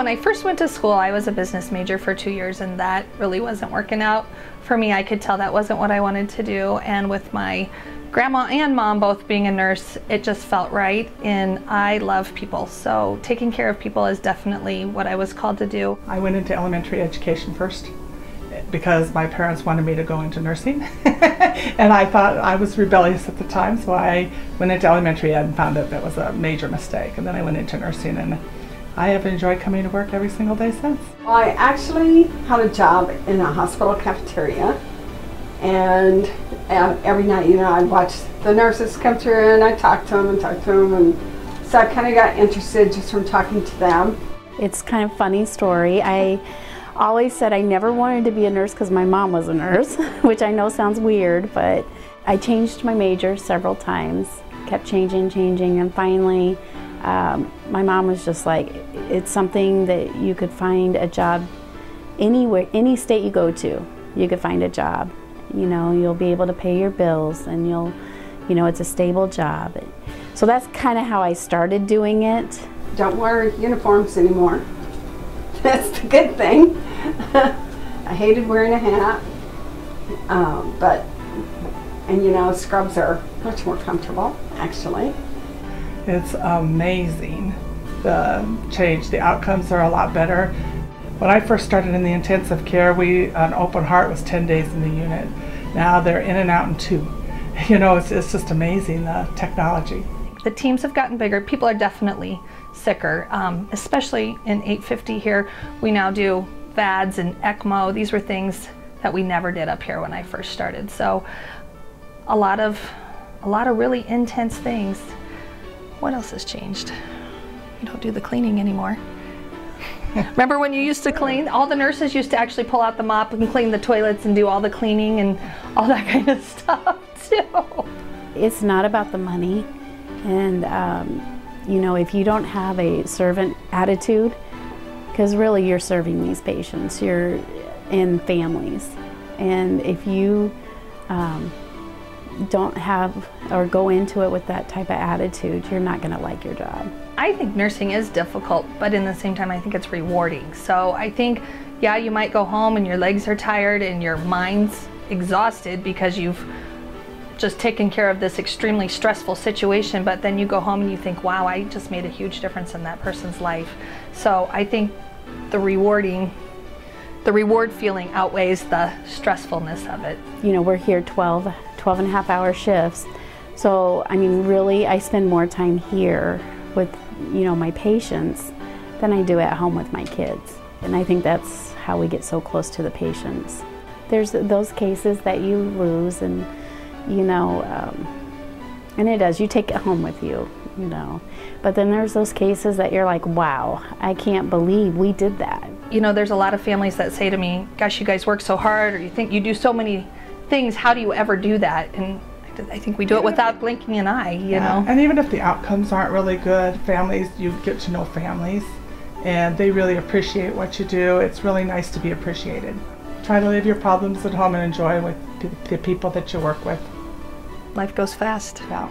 when I first went to school, I was a business major for 2 years, and that really wasn't working out for me. I could tell that wasn't what I wanted to do, and with my grandma and mom both being a nurse, it just felt right, and I love people, so taking care of people is definitely what I was called to do. I went into elementary education first because my parents wanted me to go into nursing and I thought I was rebellious at the time, so I went into elementary ed and found out that was a major mistake, and then I went into nursing, and I have enjoyed coming to work every single day since. Well, I actually had a job in a hospital cafeteria, and every night, you know, I'd watch the nurses come through and I'd talk to them, and so I kind of got interested just from talking to them. It's kind of a funny story. I always said I never wanted to be a nurse because my mom was a nurse, which I know sounds weird, but I changed my major several times, kept changing, and finally my mom was just like, it's something that you could find a job anywhere, any state you go to, you could find a job. You know, you'll be able to pay your bills, and you know, it's a stable job. So that's kind of how I started doing it. Don't wear uniforms anymore. That's the good thing. I hated wearing a hat, and you know, scrubs are much more comfortable, actually. It's amazing, the change. The outcomes are a lot better. When I first started in the intensive care, an open heart was 10 days in the unit. Now they're in and out in 2. You know, it's just amazing, the technology. The teams have gotten bigger. People are definitely sicker, especially in 850 here. We now do VADS and ECMO. These were things that we never did up here when I first started. So a lot of really intense things. What else has changed? We don't do the cleaning anymore. Remember when you used to clean? All the nurses used to actually pull out the mop and clean the toilets and do all the cleaning and all that kind of stuff too. It's not about the money, and you know, if you don't have a servant attitude, because really you're serving these patients, you're in families, and if you don't have or go into it with that type of attitude, you're not going to like your job. I think nursing is difficult, but in the same time I think it's rewarding. So I think, yeah, you might go home and your legs are tired and your mind's exhausted because you've just taken care of this extremely stressful situation, but then you go home and you think, wow, I just made a huge difference in that person's life. So I think the reward feeling outweighs the stressfulness of it. You know, we're here 12 and a half hour shifts. So, I mean, really, I spend more time here with, you know, my patients than I do at home with my kids. And I think that's how we get so close to the patients. There's those cases that you lose, and, you know, and it does, you take it home with you, you know. But then there's those cases that you're like, wow, I can't believe we did that. You know, there's a lot of families that say to me, gosh, you guys work so hard, or you think you do so many things, how do you ever do that? And I think we do it without blinking an eye, you know. And even if the outcomes aren't really good, families, you get to know families, and they really appreciate what you do. It's really nice to be appreciated. Try to leave your problems at home and enjoy with the people that you work with. Life goes fast. Yeah.